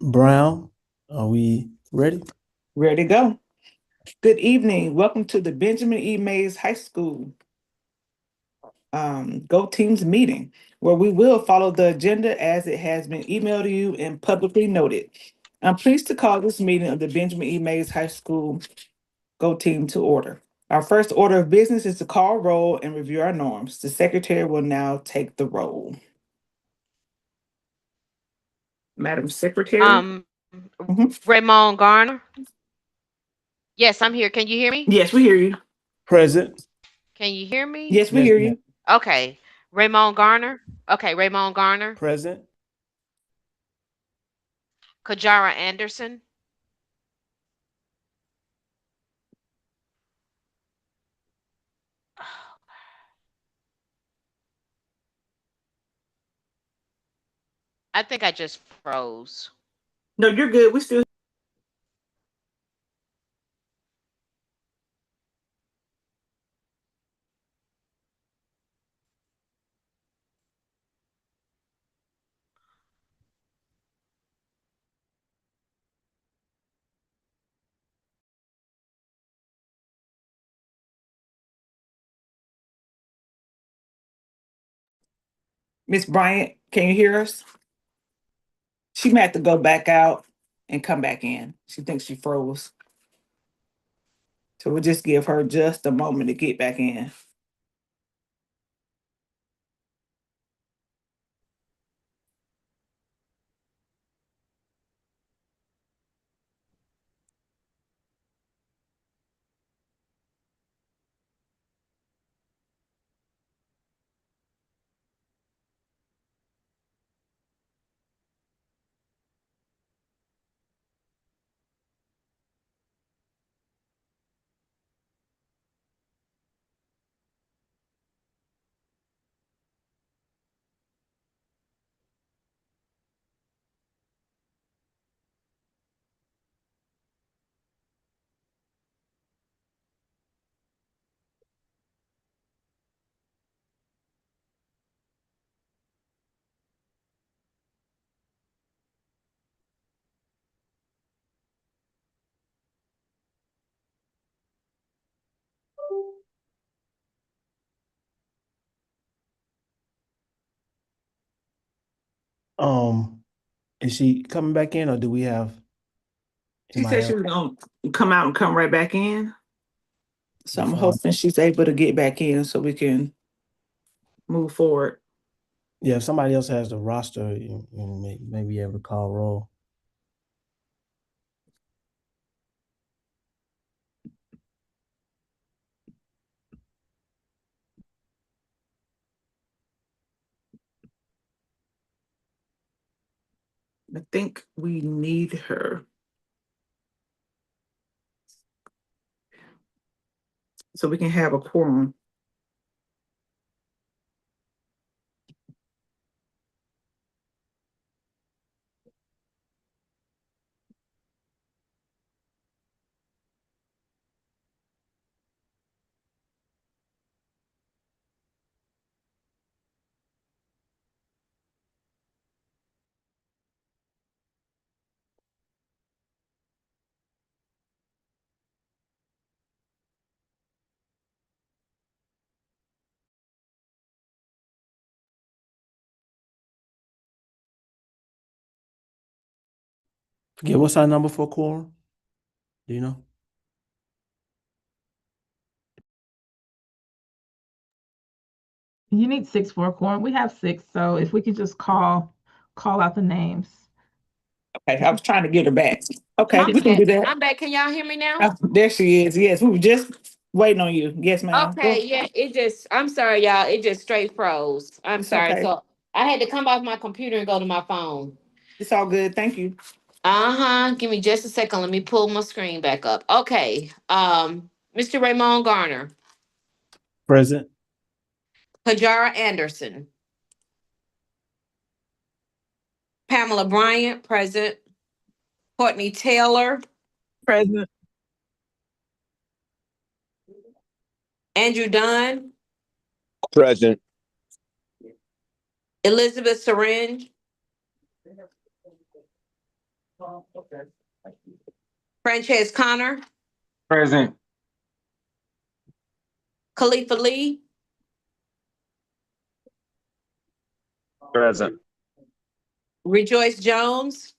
Brown, are we ready? Ready to go. Good evening. Welcome to the Benjamin E. Mays High School Go Teams meeting, where we will follow the agenda as it has been emailed to you and publicly noted. I'm pleased to call this meeting of the Benjamin E. Mays High School Go Team to order. Our first order of business is to call roll and review our norms. The secretary will now take the roll. Madam Secretary? Um, Mhm. Raymond Garner. Yes, I'm here. Can you hear me? Yes, we hear you. Present. Can you hear me? Yes, we Yes, hear ma'am. you. Okay. Raymond Garner. Okay, Raymond Garner. Present. Kajara Anderson. I think I just froze. No, you're good. We still. Miss Bryant, can you hear us? She may have to go back out and come back in. She thinks she froze. So we'll just give her just a moment to get back in. Um, is she coming back in or do we have She said anybody she else? was gonna come out and come right back in. So I'm Before hoping she's able to get back in so we can move forward. yeah, if somebody else has the roster, maybe ever call roll. I think we need her. So we can have a quorum. Forget what's our number for quorum? Do you know? You need six for a quorum. We have six, so if we could just call out the names. Okay, I was trying to get her back. Okay, I'm we can back. do that. I'm back. Can y'all hear me now? There she is. Yes, we were just waiting on you. Yes, ma'am. Okay, yeah, I'm sorry, y'all. It just straight froze. I'm It's sorry. okay. So I had to come off my computer and go to my phone. It's all good. Thank you. Uh-huh. Give me just a second. Let me pull my screen back up. Okay. Mr. Raymond Garner, Present. Kajara Anderson, Pamela Bryant, present. Courtney Taylor, Present. Andrew Dunn, Present. Elizabeth Syringe, Frances Connor, Present. Khalifa Lee, Present. Rejoice Jones,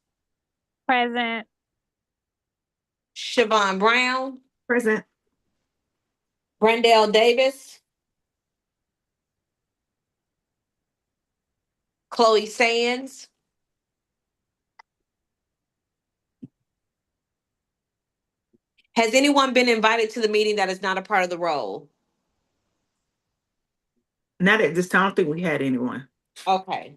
Present. Siobhan Brown, Present. Brendell Davis, Chloe Sands, has anyone been invited to the meeting that is not a part of the roll? Not at this time, I don't think we had anyone. Okay.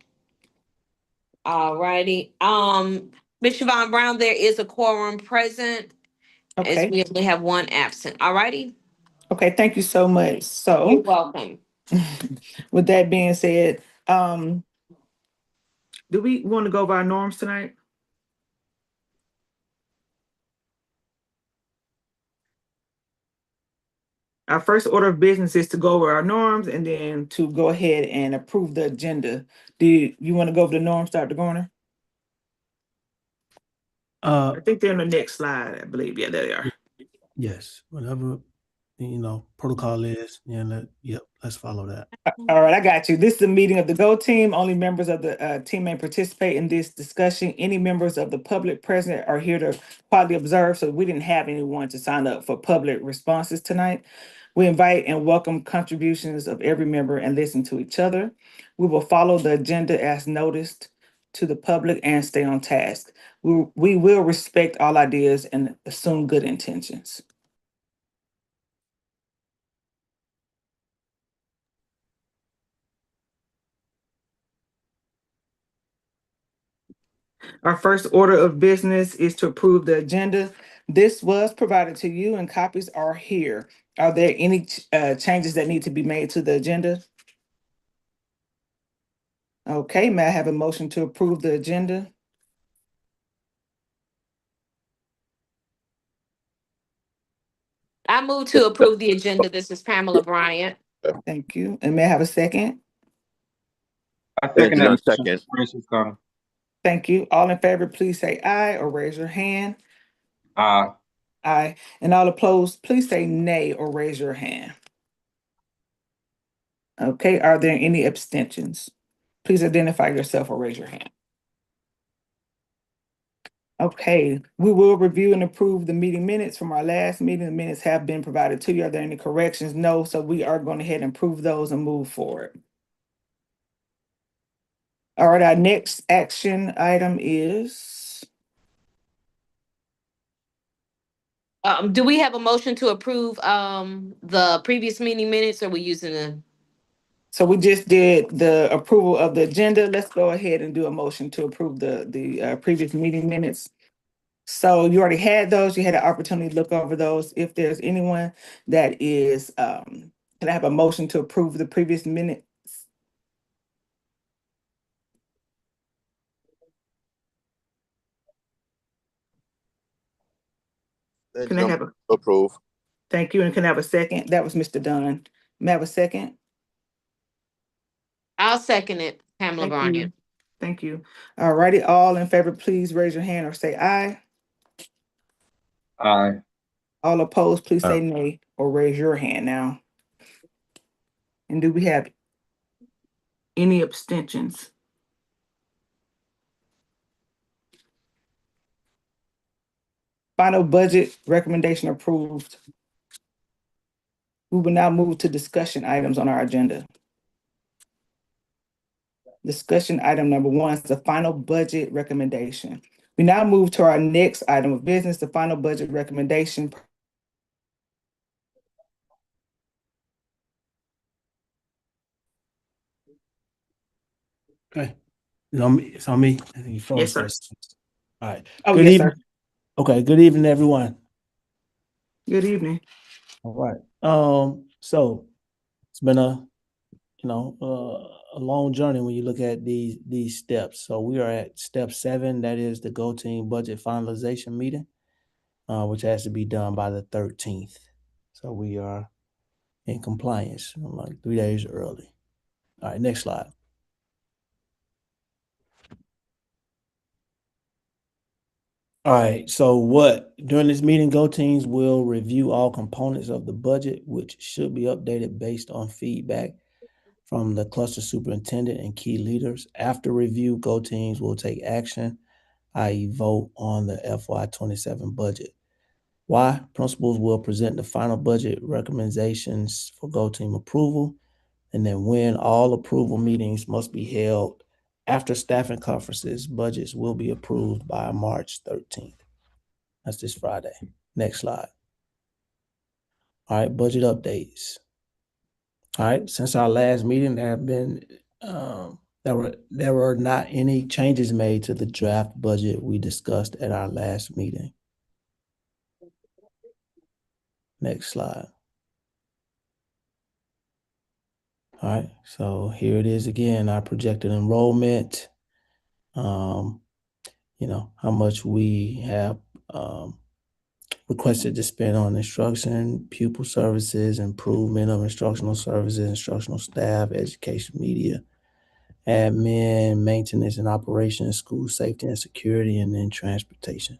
All righty. Ms. Siobhan Brown, there is a quorum present as Okay, we only have one absent. All righty. okay, thank you so much. You're So welcome. with that being said, do we want to go over our norms tonight? Our first order of business is to go over our norms and then to go ahead and approve the agenda. Do you want to go over the norms, Dr. Garner? I think they're on the next slide, I believe. Yeah, there they are. Yes, whatever, protocol is, let's follow that. All right, I got you. This is a meeting of the GO team. Only members of the team may participate in this discussion. Any members of the public present are here to quietly observe, so we didn't have anyone to sign up for public responses tonight. We invite and welcome contributions of every member and listen to each other. We will follow the agenda as noticed to the public and stay on task. We will respect all ideas and assume good intentions. Our first order of business is to approve the agenda. This was provided to you and copies are here. Are there any changes that need to be made to the agenda? Okay, may I have a motion to approve the agenda? I move to approve the agenda. This is Pamela Bryant. Thank you. And may I have a second? I second that. Second. Francis Connor. Thank you. All in favor, please say aye or raise your hand. Aye. Aye. And all opposed, please say nay or raise your hand. Okay, are there any abstentions? Please identify yourself or raise your hand. Okay, we will review and approve the meeting minutes from our last meeting. The minutes have been provided to you. Are there any corrections? No, so we are going ahead and approve those and move forward. All right, our next action item is, Do we have a motion to approve the previous meeting minutes, or are we using the? so we just did the approval of the agenda. Let's go ahead and do a motion to approve the previous meeting minutes. So you already had those. You had an opportunity to look over those. If there's anyone that is, can I have a motion to approve the previous minutes? Can I have a, Approve. thank you, and can I have a second? That was Mr. Dunn. May I have a second? I'll second it, Pamela Thank you. Bryant. Thank you. All righty, all in favor, please raise your hand or say aye. Aye. All opposed, please say nay or raise your hand now. And do we have any abstentions? Final budget recommendation approved. We will now move to discussion items on our agenda. Discussion item number 1 is the final budget recommendation. We now move to our next item of business, the final budget recommendation. Okay. It's on me. I think you Yes, sir. first. All right. Oh, Good yes, evening. sir. Okay, good evening, everyone. Good evening. All right. So it's been a long journey when you look at these steps. So we are at step 7, that is the GO Team budget finalization meeting, which has to be done by the 13th. So we are in compliance, like 3 days early. All right, next slide. All right, so during this meeting, Go Teams will review all components of the budget, which should be updated based on feedback from the cluster superintendent and key leaders. After review, Go Teams will take action, i.e. vote on the FY27 budget. Why? Principals will present the final budget recommendations for Go Team approval, and then when all approval meetings must be held after staffing conferences, budgets will be approved by March 13th. That's this Friday. Next slide. All right, budget updates. All right, since our last meeting, there have been there were not any changes made to the draft budget we discussed at our last meeting. Next slide. All right, so here it is again, our projected enrollment. How much we have requested to spend on instruction, pupil services, improvement of instructional services, instructional staff, education media, admin, maintenance and operations, school safety and security, and then transportation.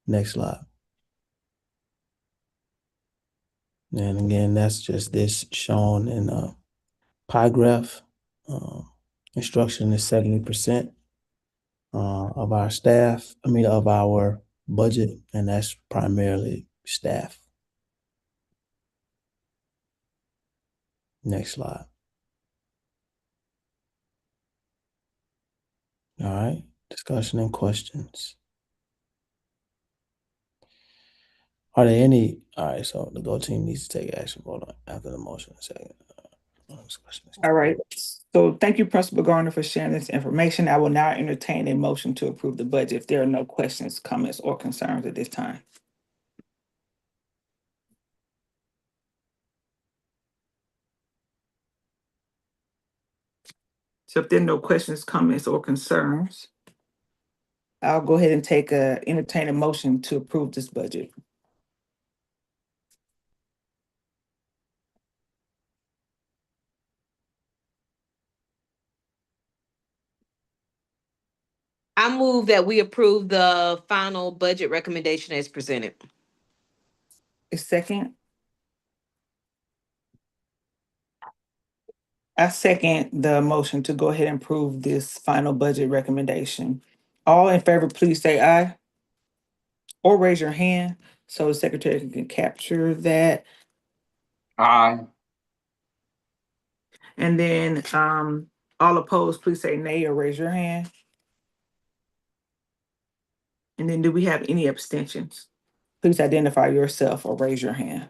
Next slide. And again, that's just this shown in a pie graph. Instruction is 70% of our staff, of our budget, and that's primarily staff. Next slide. All right, discussion and questions. Are there any? All right, so the Go Team needs to take action. Hold on, after the motion, a second. All right. So thank you, Principal Garner, for sharing this information. I will now entertain a motion to approve the budget if there are no questions, comments, or concerns at this time. So if there are no questions, comments, or concerns, I'll go ahead and entertain a motion to approve this budget. I move that we approve the final budget recommendation as presented. A second? I second the motion to go ahead and approve this final budget recommendation. All in favor, please say aye. Or raise your hand so the secretary can capture that. Aye. And then all opposed, please say nay or raise your hand. And then do we have any abstentions? Please identify yourself or raise your hand.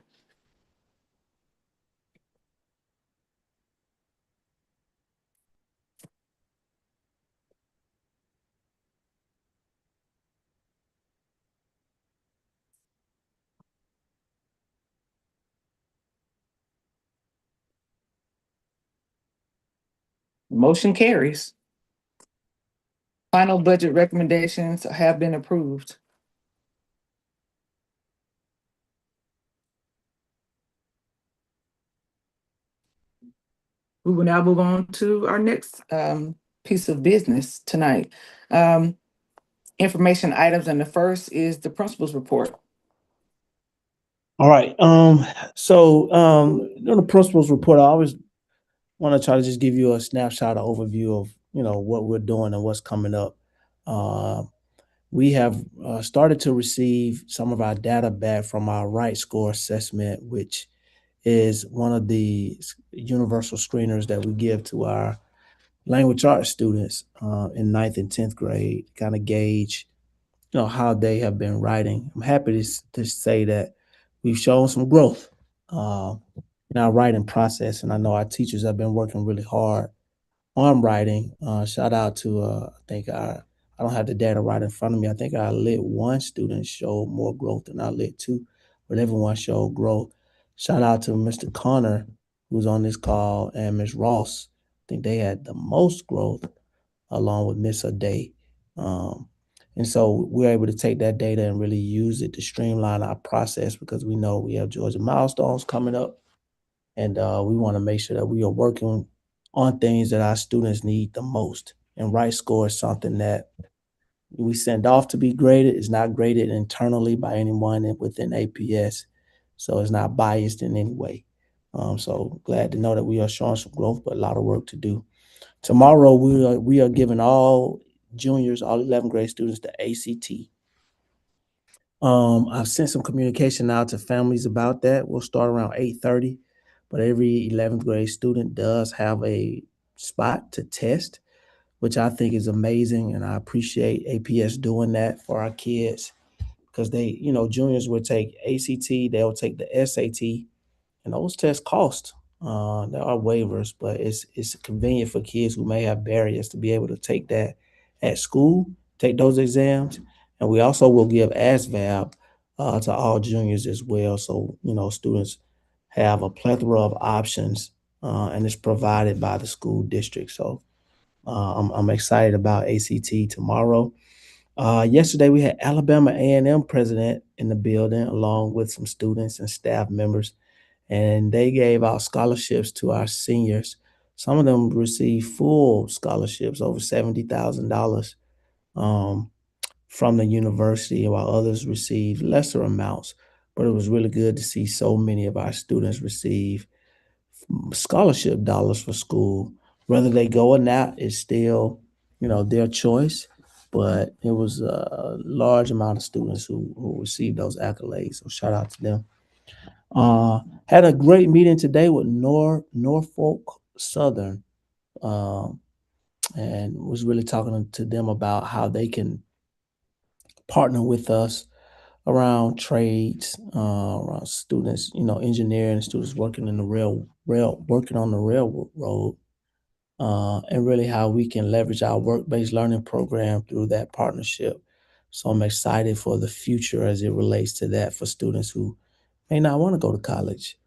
Motion carries. Final budget recommendations have been approved. We will now move on to our next piece of business tonight. Information items, and the first is the principal's report. All right. So the principal's report, I always want to try to just give you a snapshot, an overview of what we're doing and what's coming up. We have started to receive some of our data back from our Right Score assessment, which is one of the universal screeners that we give to our language arts students in 9th and 10th grade, kind of gauge how they have been writing. I'm happy to say that we've shown some growth in our writing process, and I know our teachers have been working really hard on writing. Shout out to I don't have the data right in front of me. I think our Lit 1 students showed more growth than our Lit 2, but everyone showed growth. Shout out to Mr. Connor, who's on this call, and Ms. Ross. I think they had the most growth along with Miss Aday. And so we're able to take that data and really use it to streamline our process, because we know we have Georgia milestones coming up, and we want to make sure that we are working on things that our students need the most. And right score is something that we send off to be graded. It's not graded internally by anyone within APS, so it's not biased in any way. So glad to know that we are showing some growth, but a lot of work to do. Tomorrow we are giving all juniors, all 11th grade students, the ACT. I've sent some communication out to families about that. We'll start around 8:30, but every 11th grade student does have a spot to test, which I think is amazing, and I appreciate APS doing that for our kids because they, juniors will take ACT, they'll take the SAT, and those tests cost. There are waivers, but it's convenient for kids who may have barriers to be able to take that at school, take those exams, and we also will give ASVAB to all juniors as well. So students have a plethora of options, and it's provided by the school district. So I'm excited about ACT tomorrow. Yesterday we had Alabama A&M president in the building along with some students and staff members, and they gave out scholarships to our seniors. Some of them received full scholarships, over $70,000 from the university, while others received lesser amounts. But it was really good to see so many of our students receive scholarship dollars for school. Whether they go or not is still, their choice. But it was a large amount of students who received those accolades. So shout out to them. Had a great meeting today with Norfolk Southern, and was really talking to them about how they can partner with us around trades, around students, engineering students working in the working on the railroad, and really how we can leverage our work-based learning program through that partnership. So I'm excited for the future as it relates to that for students who may not want to go to college.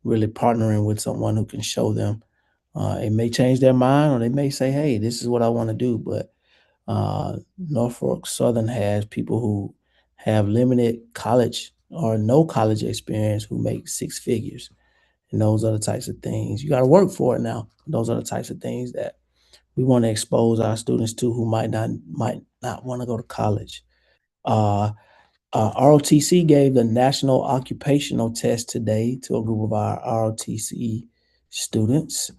Really partnering with someone who can show them. It may change their mind, or they may say, "Hey, this is what I want to do." But Norfolk Southern has people who have limited college or no college experience who make six figures. And those are the types of things you got to work for it now. Those are the types of things that we want to expose our students to who might not want to go to college. Uh, ROTC gave the National Occupational Test today to a group of our ROTC students.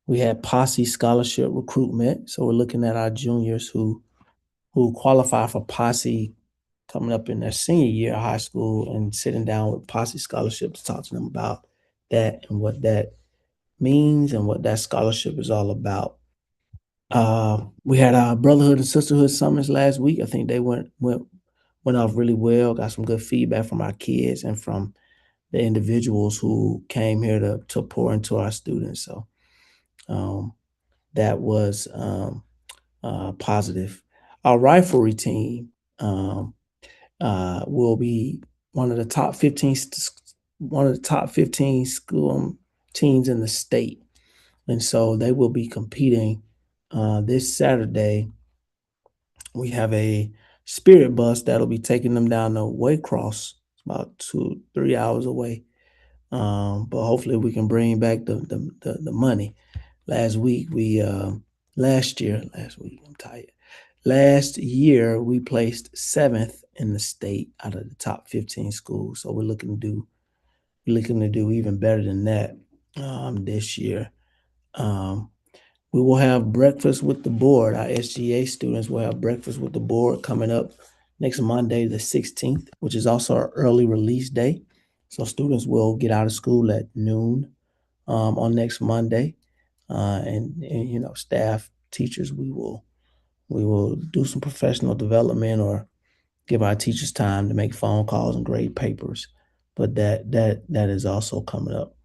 We had Posse Scholarship recruitment, so we're looking at our juniors who qualify for Posse coming up in their senior year of high school and sitting down with Posse Scholarship to talk to them about that and what that means and what that scholarship is all about. We had our Brotherhood and Sisterhood Summits last week. I think they went off really well. Got some good feedback from our kids and from the individuals who came here to pour into our students. So that was positive. Our riflery team will be one of the top 15 school teams in the state, and so they will be competing this Saturday. We have a spirit bus that'll be taking them down to Waycross. It's about 2-3 hours away, but hopefully we can bring back the money. Last year we placed 7th in the state out of the top 15 schools. So we're looking to do even better than that this year. We will have breakfast with the board. Our SGA students will have breakfast with the board coming up next Monday, the 16th, which is also our early release day. So students will get out of school at noon on next Monday, and staff, teachers, we will do some professional development or give our teachers time to make phone calls and grade papers. But that is also coming up.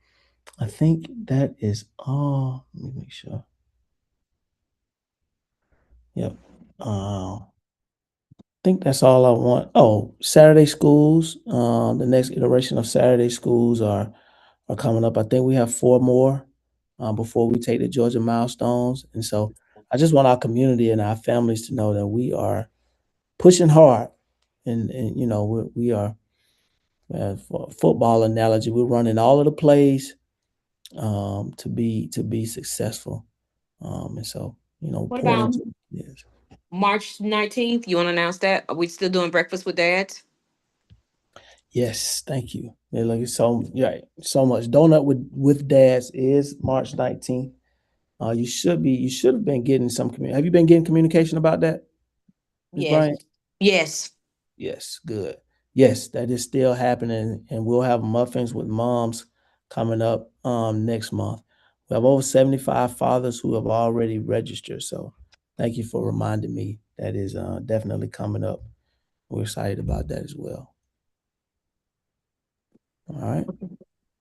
I think that is all. Let me make sure. Yep. I think that's all I want. Oh, Saturday schools. The next iteration of Saturday schools are coming up. I think we have 4 more before we take the Georgia milestones. And so I just want our community and our families to know that we are pushing hard, and we are, for a football analogy, we're running all of the plays to be successful. And so, What pouring about into yes. March 19th? You want to announce that? Are we still doing breakfast with dads? Yes, thank you. Yeah, like so much. Donut with dads is March 19th. You should have been getting some have you been getting communication about that, Ms. Yes. Bryant? Yes. Yes, good. Yes, that is still happening, and we'll have muffins with moms coming up next month. We have over 75 fathers who have already registered. So thank you for reminding me. That is definitely coming up. We're excited about that as well. All right.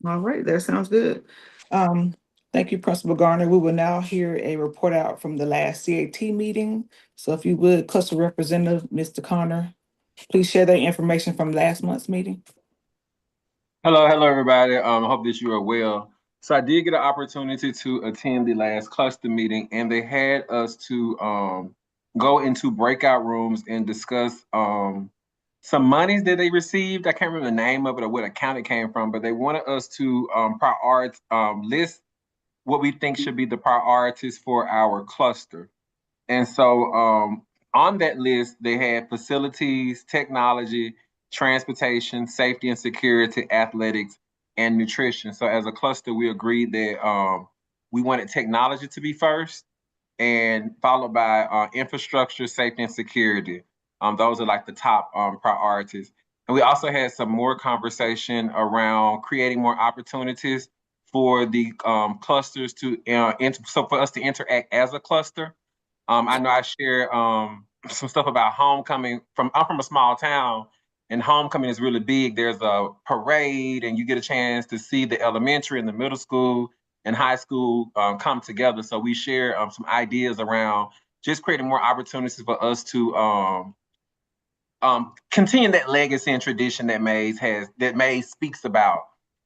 All right, that sounds good. Thank you, Principal Garner. We will now hear a report out from the last CAT meeting. So if you would, Cluster Representative, Mr. Connor, please share that information from last month's meeting. Hello, everybody. I hope that you are well. So I did get an opportunity to attend the last cluster meeting, and they had us to go into breakout rooms and discuss some monies that they received. I can't remember the name of it or what account it came from, but they wanted us to list what we think should be the priorities for our cluster. And so on that list, they had facilities, technology, transportation, safety and security, athletics, and nutrition. So as a cluster, we agreed that we wanted technology to be first and followed by infrastructure, safety, and security. Those are like the top priorities. And we also had some more conversation around creating more opportunities for the clusters to, so for us to interact as a cluster. I know I shared some stuff about homecoming. I'm from a small town, and homecoming is really big. There's a parade, and you get a chance to see the elementary and the middle school and high school come together. So we share some ideas around just creating more opportunities for us to continue that legacy and tradition that Mays speaks about,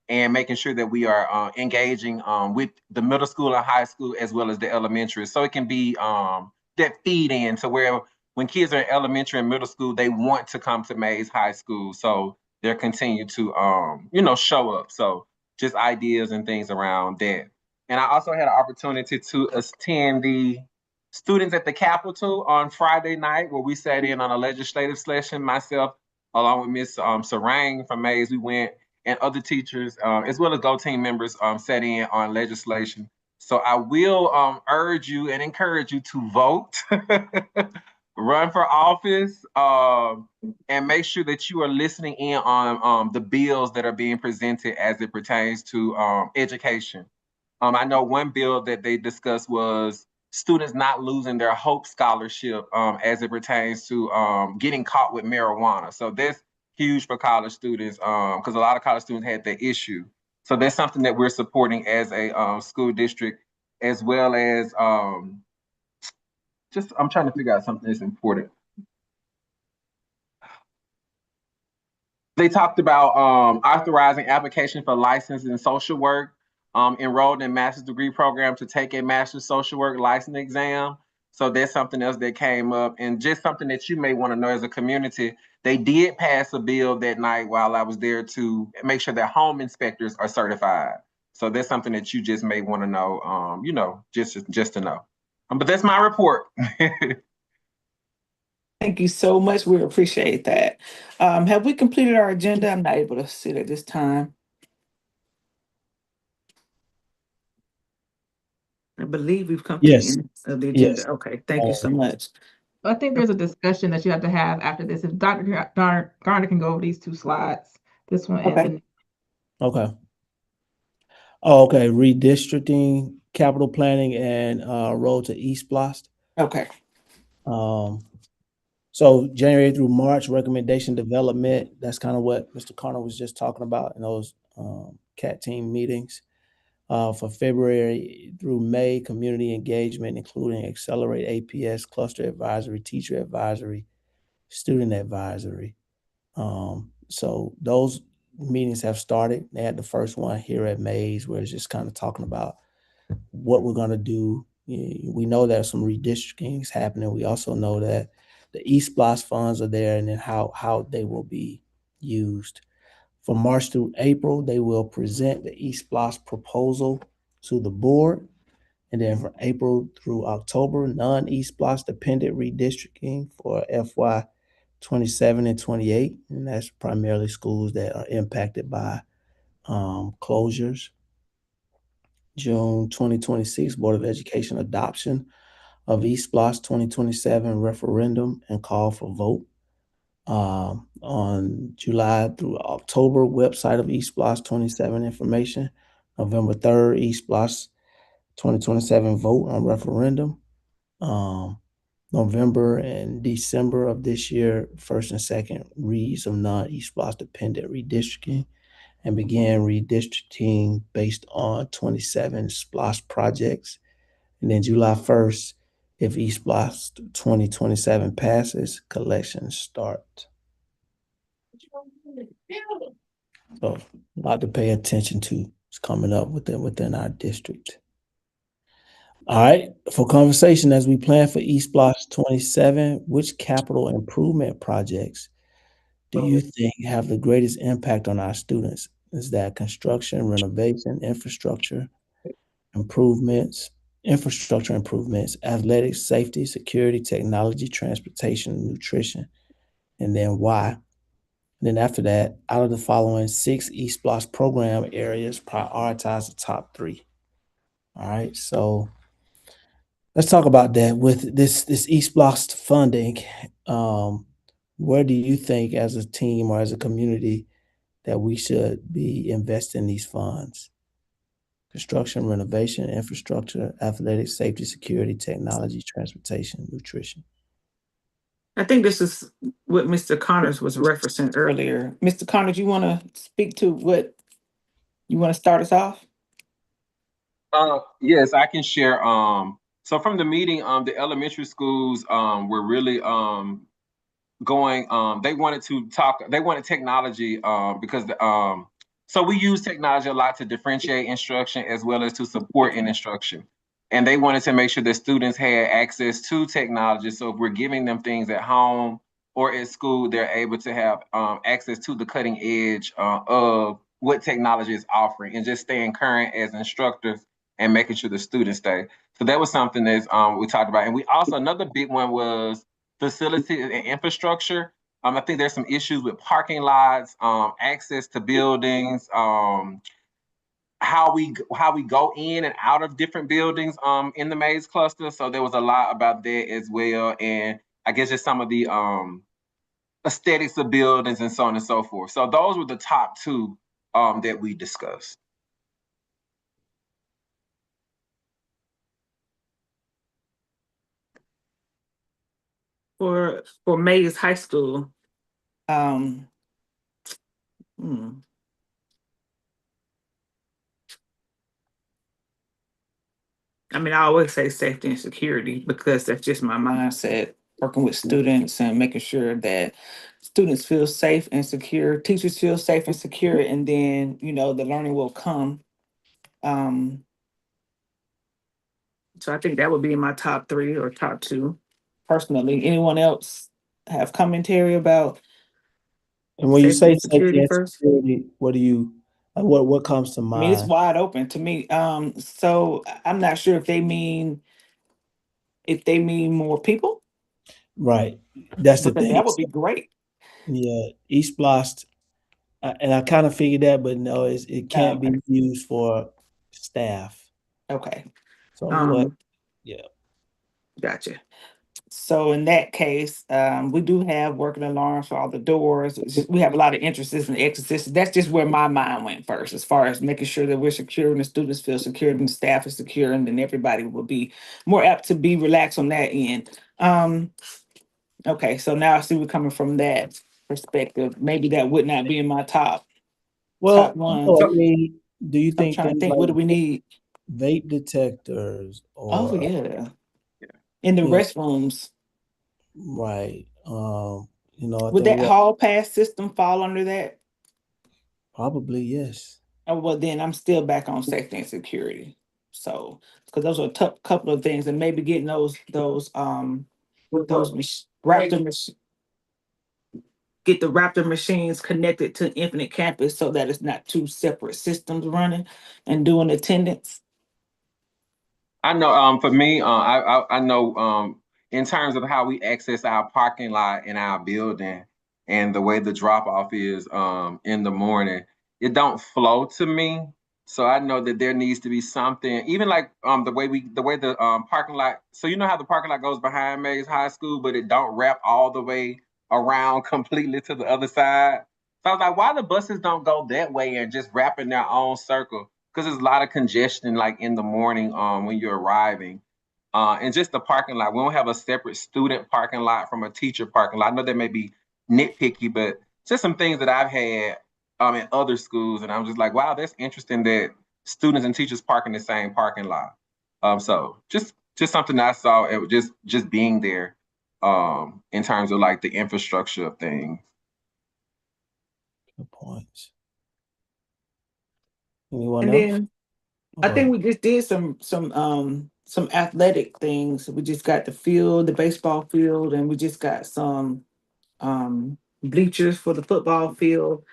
and making sure that we are engaging with the middle school and high school as well as the elementary, so it can be that feed in to where when kids are in elementary and middle school, they want to come to Mays High School, so they'll continue to show up. So just ideas and things around that. And I also had an opportunity to attend the Students at the Capitol on Friday night, where we sat in on a legislative session. Myself, along with Ms. Sarang from Mays, we went, and other teachers, as well as Go Team members, sat in on legislation. So I will urge you and encourage you to vote, run for office, and make sure that you are listening in on the bills that are being presented as it pertains to education. I know one bill that they discussed was students not losing their Hope Scholarship as it pertains to getting caught with marijuana. So that's huge for college students because a lot of college students had that issue. So that's something that we're supporting as a school district, as well as just I'm trying to figure out something that's important. They talked about authorizing application for license in social work, enrolled in master's degree program to take a master's social work license exam. So that's something else that came up, and just something that you may want to know as a community. They did pass a bill that night while I was there to make sure that home inspectors are certified. So that's something that you just may want to know, just to know. But that's my report. Thank you so much. We appreciate that. Have we completed our agenda? I'm not able to see it at this time. I believe we've come to the Yes. end of the Yes. agenda. Okay, thank you so much. I think there's a discussion that you have to have after this. If Dr. Garner can go over these two slides, this one and Okay. the Okay. Oh, okay. Redistricting, capital planning, and road to East Blast. Okay. So January through March, recommendation development. That's kind of what Mr. Connor was just talking about in those CAT team meetings. For February through May, community engagement, including Accelerate APS, cluster advisory, teacher advisory, student advisory. So those meetings have started. They had the first one here at Mays, where it's just kind of talking about what we're going to do. We know there's some redistricting happening. We also know that the East Blast funds are there, and then how they will be used. From March through April, they will present the East Blast proposal to the board, And then from April through October, non-East Block dependent redistricting for FY 27 and 28. And that's primarily schools that are impacted by closures. June 2026, Board of Education adoption of East Block's 2027 referendum and call for vote. On July through October, website of East Block's 27 information. November 3rd, East Block's 2027 vote on referendum. November and December of this year, first and second reads of non-East Block dependent redistricting, and began redistricting based on 27 SPLOST projects. And then July 1st, if East Block 2027 passes, collections start. So a lot to pay attention to is coming up within our district. All right, for conversation as we plan for East Block 27, which capital improvement projects do you think have the greatest impact on our students? Is that construction, renovation, infrastructure improvements, athletics, safety, security, technology, transportation, nutrition, and then why? And then after that, out of the following 6 East Block program areas, prioritize the top 3. All right, so let's talk about that. With this East Block funding, where do you think as a team or as a community that we should be investing these funds? Construction, renovation, infrastructure, athletics, safety, security, technology, transportation, nutrition. I think this is what Mr. Connors was referencing earlier. Mr. Connors, you want to speak to what you want to start us off? Yes, I can share. So from the meeting, the elementary schools were really going. They wanted technology because so we use technology a lot to differentiate instruction as well as to support in instruction. And they wanted to make sure that students had access to technology. So if we're giving them things at home or at school, they're able to have access to the cutting edge of what technology is offering and just staying current as instructors and making sure the students stay. So that was something that we talked about. And we also, another big one was facility and infrastructure. I think there's some issues with parking lots, access to buildings, how we go in and out of different buildings in the Mays cluster. So there was a lot about that as well, and I guess just some of the aesthetics of buildings and so on and so forth. So those were the top 2 that we discussed. For Mays High School, I mean, I always say safety and security because that's just my mindset, working with students and making sure that students feel safe and secure, teachers feel safe and secure, and then, the learning will come. So I think that would be in my top 3 or top 2, personally. Anyone else have commentary about? And when you say Safety and safety and first? security, what do you what comes to I mean, it's mind? wide open to me. So I'm not sure if they mean more people, Right, that's the because thing. that would be great. Yeah, East Block, and I kind of figured that, but no, it can't be used for staff. Okay. So what? Yeah. Gotcha. So in that case, we do have working alarms for all the doors. We have a lot of entrances and exits. That's just where my mind went first, as far as making sure that we're secure and the students feel secure and the staff is secure, and then everybody will be more apt to be relaxed on that end. Okay, so now I see we're coming from that perspective. Maybe that would not be in my top Well, one. no, I mean, do you I'm think trying to things think, what do we need? vape detectors Oh, or yeah. In the you know, restrooms. right? I Would think that hall pass system fall under that? probably yes. Oh, well, then I'm still back on safety and security. So, because those are a couple of things, and maybe getting those Raptor get the Raptor machines connected to Infinite Campus so that it's not 2 separate systems running and doing attendance. I know, for me, I know, in terms of how we access our parking lot in our building and the way the drop off is, in the morning, it don't flow to me. So I know that there needs to be something, even like, the way the parking lot. So you know how the parking lot goes behind Mays High School, but it don't wrap all the way around completely to the other side. So I was like, why the buses don't go that way and just wrap in their own circle? Because there's a lot of congestion like in the morning when you're arriving. And just the parking lot. We don't have a separate student parking lot from a teacher parking lot. I know that may be nitpicky, but just some things that I've had in other schools, and I'm just like, wow, that's interesting that students and teachers park in the same parking lot. So just something that I saw, it was just being there in terms of like the infrastructure of things. Good points. Anyone And else? then I think we just did some athletic things. We just got the field, the baseball field, and we just got some bleachers for the football field.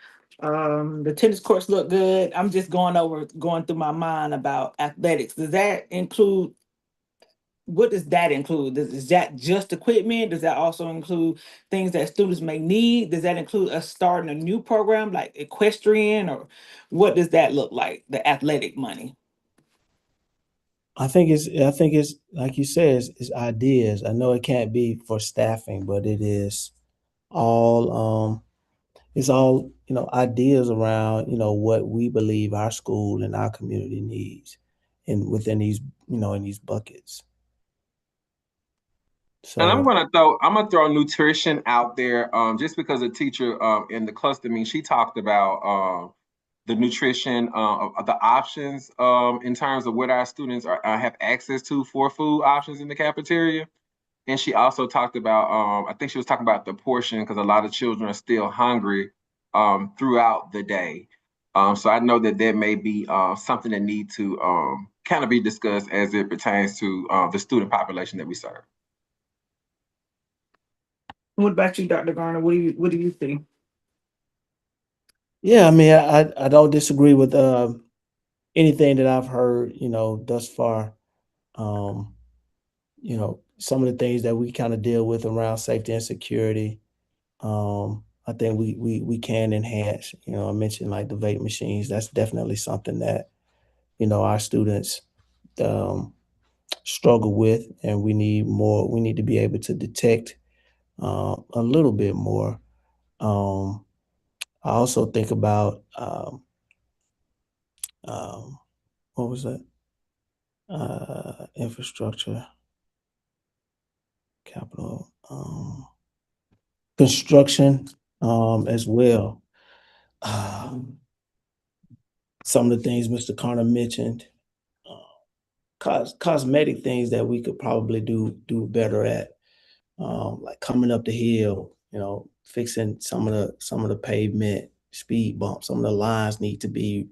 The tennis courts look good. I'm just going through my mind about athletics. Does that include, what does that include? Is that just equipment? Does that also include things that students may need? Does that include us starting a new program like equestrian, or what does that look like, the athletic money? I think it's like you said, it's ideas. I know it can't be for staffing, but it is all it's all, ideas around, what we believe our school and our community needs and within these, in these buckets. And I'm So gonna throw nutrition out there, just because a teacher in the cluster meeting, she talked about the nutrition, the options in terms of what our students have access to for food options in the cafeteria. And she also talked about, I think she was talking about the portion because a lot of children are still hungry throughout the day. So I know that there may be something that need to kind of be discussed as it pertains to the student population that we serve. What about you, Dr. Garner? What do you think? yeah, I mean, I don't disagree with anything that I've heard, thus far. Some of the things that we kind of deal with around safety and security. I think we can enhance. I mentioned like the vape machines. That's definitely something that our students struggle with, and we need more. We need to be able to detect a little bit more. I also think about what was that? Infrastructure, capital, construction, as well. Some of the things Mr. Carter mentioned, cosmetic things that we could probably do better at, like coming up the hill, fixing some of the pavement, speed bumps. Some of the lines need to be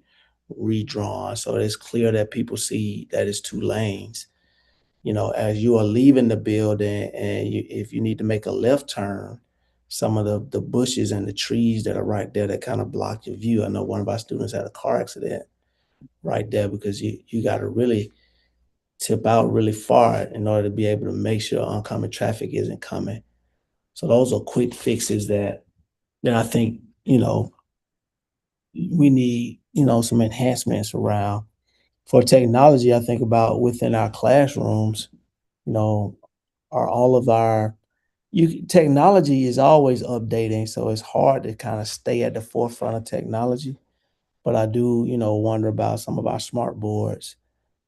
redrawn so it's clear that people see that it's two lanes. As you are leaving the building, and if you need to make a left turn, some of the bushes and the trees that are right there that kind of block your view. I know one of our students had a car accident right there because you got to really tip out really far in order to be able to make sure oncoming traffic isn't coming. So those are quick fixes that I think, we need, some enhancements around. For technology, I think about within our classrooms, are all of our technology is always updating, so it's hard to kind of stay at the forefront of technology. But I do, wonder about some of our smart boards.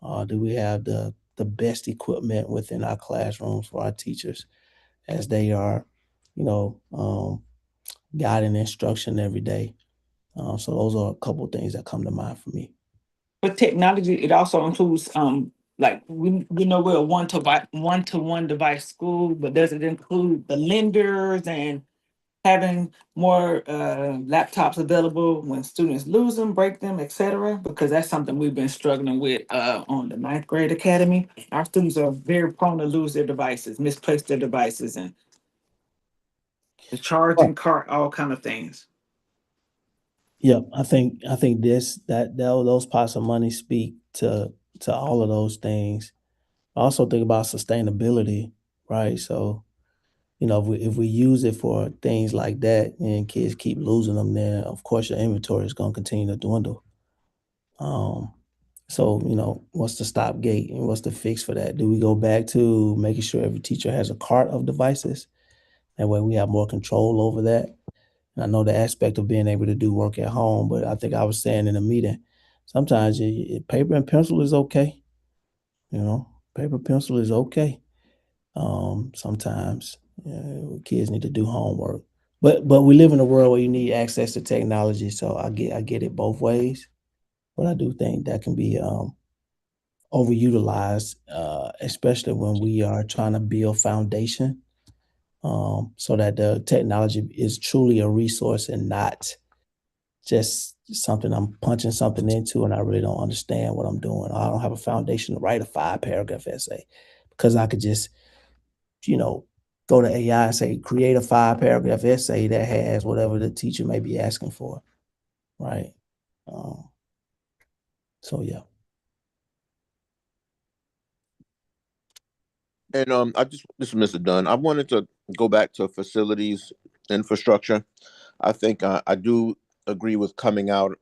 Do we have the best equipment within our classrooms for our teachers as they are, guiding instruction every day? So those are a couple of things that come to mind for me. But technology, it also includes like we know we're a one-to-one device school, but does it include the lenders and having more laptops available when students lose them, break them, etc.? Because that's something we've been struggling with on the ninth grade academy. Our students are very prone to lose their devices, misplace their devices, and the charging cart, all kind of things. Yeah, I think those pots of money speak to all of those things. also think about sustainability, right? So, if we use it for things like that and kids keep losing them, then of course your inventory is going to continue to dwindle. So, what's the stop gate and what's the fix for that? Do we go back to making sure every teacher has a cart of devices? That way we have more control over that. And I know the aspect of being able to do work at home, but I think I was saying in a meeting, sometimes paper and pencil is okay. Paper pencil is okay. Sometimes kids need to do homework, but we live in a world where you need access to technology. So I get it both ways, but I do think that can be overutilized, especially when we are trying to build foundation, so that the technology is truly a resource and not just something I'm punching something into and I really don't understand what I'm doing. I don't have a foundation to write a 5-paragraph essay because I could just, go to AI and say, create a 5-paragraph essay that has whatever the teacher may be asking for. Right. So yeah. And this is Mr. Dunn. I wanted to go back to facilities infrastructure. I think I do agree with coming out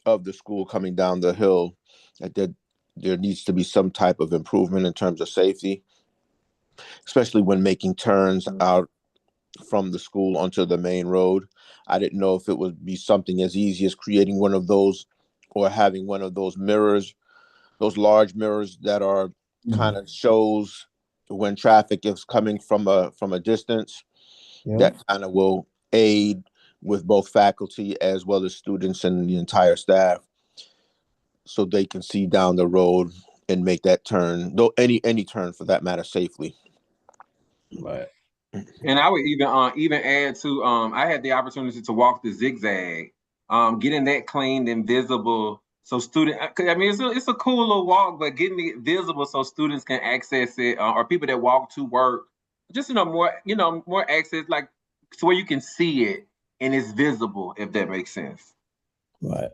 of the school, coming down the hill, that there needs to be some type of improvement in terms of safety, especially when making turns out from the school onto the main road. I didn't know if it would be something as easy as creating one of those or having one of those mirrors, those large mirrors that are kind of shows when traffic is coming from a distance. Yeah. That kind of will aid with both faculty as well as students and the entire staff, so they can see down the road and make that turn, though any turn for that matter, safely. Right. And I would even add to I had the opportunity to walk the zigzag, getting that cleaned and visible so it's a cool little walk, but getting it visible so students can access it, or people that walk to work, just more access, like so where you can see it and it's visible, if that makes sense. Right.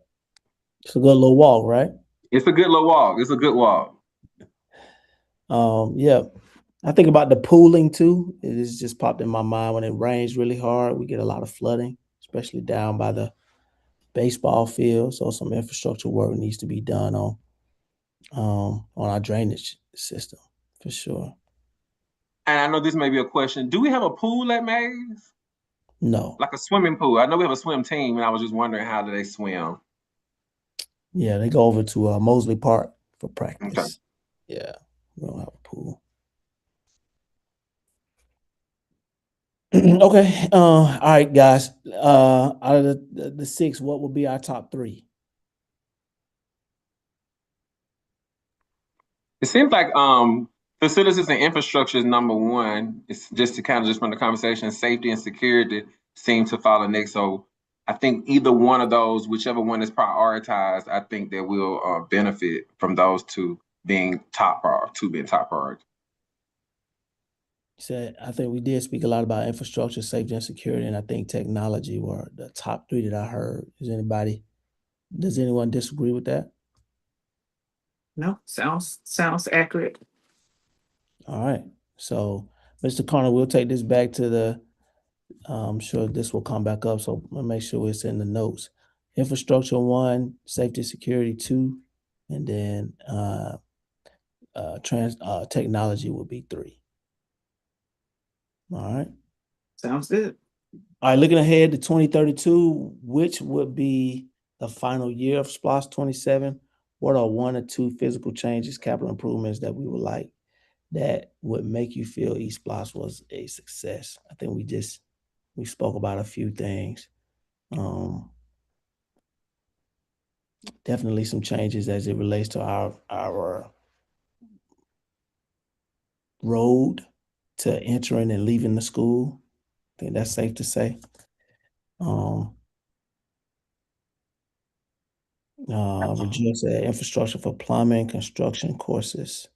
It's a good little walk, right? It's a good little walk. It's a good walk. Yeah. I think about the pooling too. It has just popped in my mind. When it rains really hard, we get a lot of flooding, especially down by the baseball field. So some infrastructure work needs to be done on our drainage system for sure. And I know this may be a question. Do we have a pool at Mays? No. Like a swimming pool? I know we have a swim team, and I was just wondering, how do they swim? Yeah, they go over to Mosley Park for practice. Okay. Yeah, we don't have a pool. Okay. All right, guys. Out of the 6, what will be our top 3? It seems like facilities and infrastructure is number 1. It's just to kind of just from the conversation, safety and security seem to follow next. So I think either one of those, whichever one is prioritized, I think that will benefit from those two being top priority. Said, I think we did speak a lot about infrastructure, safety, and security, and I think technology were the top 3 that I heard. Does anyone disagree with that? No, sounds accurate. All right. So, Mr. Connor, we'll take this back to I'm sure this will come back up, so we'll make sure it's in the notes. Infrastructure 1, safety, security 2, and then technology will be 3. All right. Sounds good. All right, looking ahead to 2032, which would be the final year of SPLOST 27? What are 1 or 2 physical changes, capital improvements that we would like that would make you feel East SPLOST was a success? I think we spoke about a few things. Definitely some changes as it relates to our road to entering and leaving the school. I think that's safe to say. Reduce the infrastructure for plumbing, construction courses.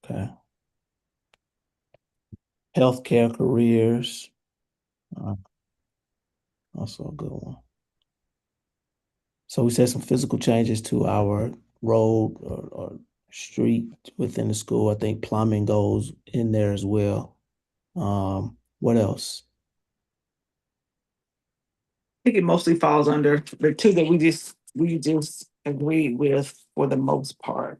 Okay. Healthcare careers. Also a good one. So we said some physical changes to our road or street within the school. I think plumbing goes in there as well. What else? I think it mostly falls under the two that we just agreed with for the most part.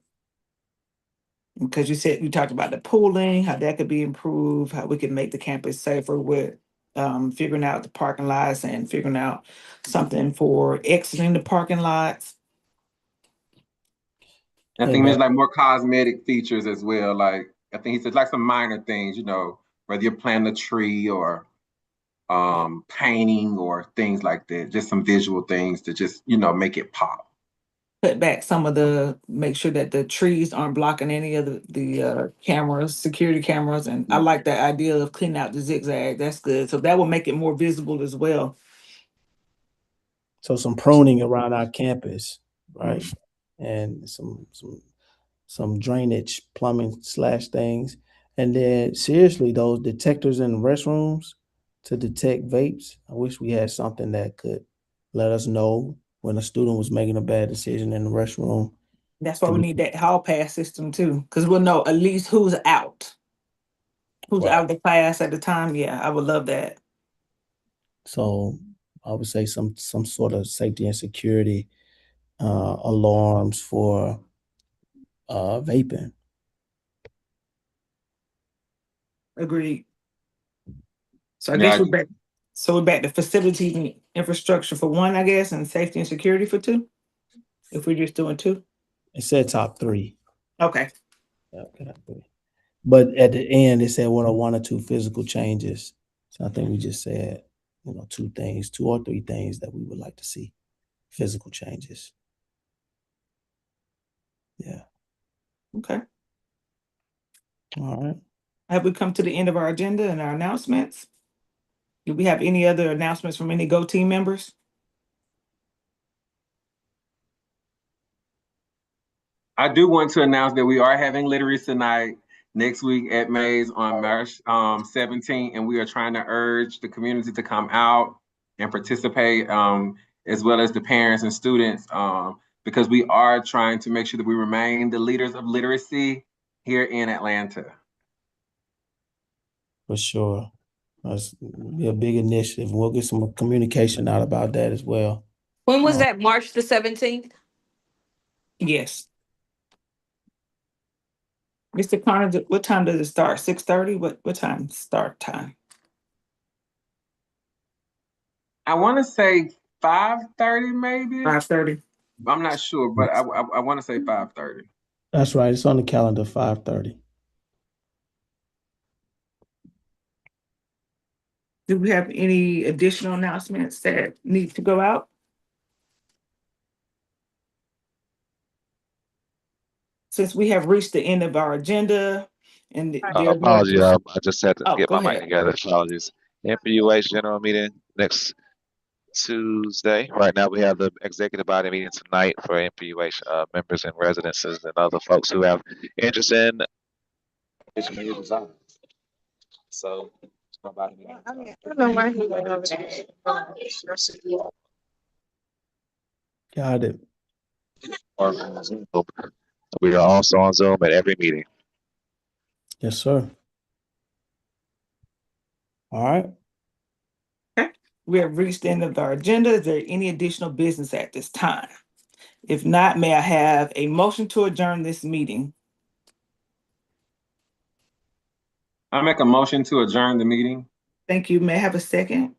Because you talked about the pooling, how that could be improved, how we could make the campus safer with figuring out the parking lots and figuring out something for exiting the parking lots. I Hey, think there's man. like more cosmetic features as well. Like I think he said like some minor things, you know, whether you're planting a tree or painting or things like that. Just some visual things to just, you know, make it pop. Cut back make sure that the trees aren't blocking any of the cameras, security cameras. And I like that idea of cleaning out the zigzag. That's good. So that will make it more visible as well. So some pruning around our campus, right? And some drainage, plumbing / things. And then seriously, those detectors in the restrooms to detect vapes. I wish we had something that could let us know when a student was making a bad decision in the restroom. That's why we need that hall pass system too, because we'll know at least who's out Right. of the class at the time. Yeah, I would love that. So I would say some sort of safety and security alarms for vaping. Agreed. So I Yeah, guess we're back to facilities and infrastructure for one, I guess, and safety and security for two. If we're just doing two. It said top 3. Okay. Yeah, top 3. But at the end, it said one or two physical changes. So I think we just said, 2 or 3 things that we would like to see. Physical changes. Yeah. Okay. All right. Have we come to the end of our agenda and our announcements? Do we have any other announcements from any Go Team members? I do want to announce that we are having literacy night next week at Mays on March 17th, and we are trying to urge the community to come out and participate, as well as the parents and students, because we are trying to make sure that we remain the leaders of literacy here in Atlanta. For sure. That's be a big initiative. We'll get some communication out about that as well. When was that? March the 17th? Yes. Mr. Connor, what time does it start? 6:30? What time start time? I want to say 5:30 maybe. 5:30. I'm not sure, but I want to say 5:30. That's right. It's on the calendar, 5:30. Do we have any additional announcements that need to go out? Since we have reached the end of our agenda and Apologies, I just had to get go my mic ahead. together. Apologies. MPUH general meeting next Tuesday. Right now, we have the executive body meeting tonight for MPUH members and residences and other folks who have interest in design. So, Got it. we are also on Zoom at every meeting. Yes, sir. All right. Okay. We have reached the end of our agenda. Is there any additional business at this time? If not, may I have a motion to adjourn this meeting? I make a motion to adjourn the meeting. Thank you. May I have a second?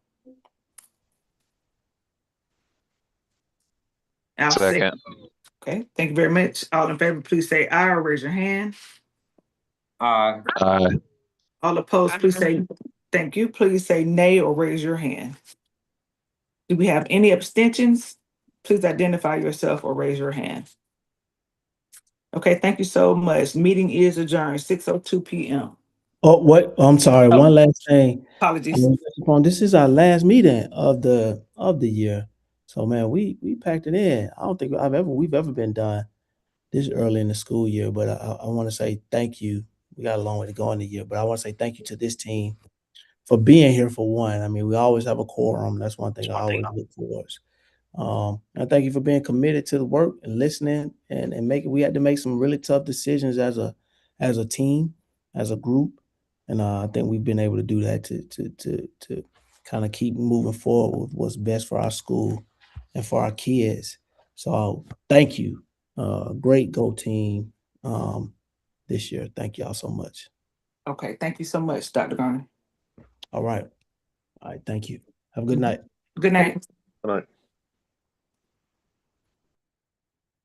I'll Second. Okay, thank you very much. All in favor, please say aye or raise your hand. Aye. All opposed, please say, thank you. Please say nay or raise your hand. Do we have any abstentions? Please identify yourself or raise your hand. Okay, thank you so much. Meeting is adjourned, 6:02 p.m. Oh, what? I'm sorry. Oh. One last thing. Apologies. This is our last meeting of the year. So man, we packed it in. I don't think we've ever been done this early in the school year, but I want to say thank you. We got a long way to go in the year, but I want to say thank you to this team for being here for one. I mean, we always have a quorum. That's one thing I always look towards. I thank you for being committed to the work and listening and making. We had to make some really tough decisions as a team, as a group, and I think we've been able to do that to kind of keep moving forward with what's best for our school and for our kids. So thank you. Great Go team this year. Thank y'all so much. Okay, thank you so much, Dr. Garner. All right. Thank you. Have a good night. Good night. Good night.